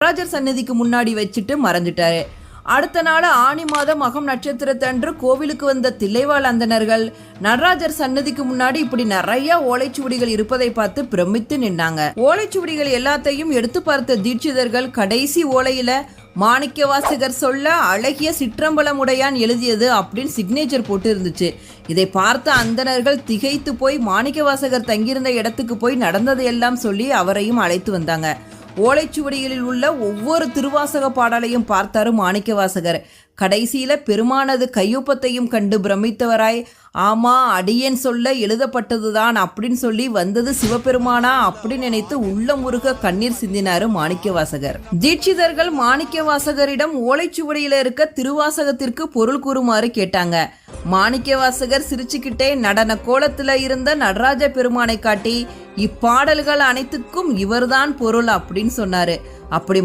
நடராஜர் சன்னதிக்கு முன்னாடி வச்சுட்டு மறைஞ்சிட்டாரு. அடுத்த நாள் ஆனி மாதம் மகம் நட்சத்திரத்தன்று கோவிலுக்கு வந்த தில்லைவாழ் அந்தணர்கள் நடராஜர் சன்னதிக்கு முன்னாடி இப்படி நிறைய ஓலைச்சுவடிகள் இருப்பதை பார்த்து பிரமித்து நின்னாங்க. ஓலைச்சுவடிகள் எல்லாத்தையும் எடுத்து பார்த்த தீட்சிதர்கள் கடைசி ஓலையில மாணிக்க வாசகர் சொல்ல அழகிய சிற்றம்பலமுடையான் எழுதியது அப்படின்னு சிக்னேச்சர் போட்டு இருந்துச்சு. இதை பார்த்த அந்தணர்கள் திகைத்து போய் மாணிக்க வாசகர் தங்கியிருந்த இடத்துக்கு போய் நடந்ததையெல்லாம் சொல்லி அவரையும் அழைத்து வந்தாங்க. ஓலைச்சுவடிகளில் உள்ள ஒவ்வொரு திருவாசக பாடலையும் பார்த்தாரு மாணிக்க வாசகர். கடைசியில பெருமானது கையொப்பத்தையும் கண்டு பிரமித்தவராய், ஆமா அடியேன் சொல்ல எழுதப்பட்டதுதான் அப்படின்னு சொல்லி வந்தது சிவபெருமானா அப்படின்னு நினைத்து உள்ள முருக கண்ணீர் சிந்தினாரு மாணிக்க வாசகர். தீட்சிதர்கள் மாணிக்க வாசகரிடம் ஓலைச்சுவடியில இருக்க திருவாசகத்திற்கு பொருள் கூறுமாறு கேட்டாங்க. மாணிக்க வாசகர் சிரிச்சுக்கிட்டே நடன கோலத்துல இருந்த நடராஜ பெருமானை காட்டி, இப்பாடல்கள் அனைத்துக்கும் இவர்தான் பொருள் அப்படின்னு சொன்னாரு. அப்படி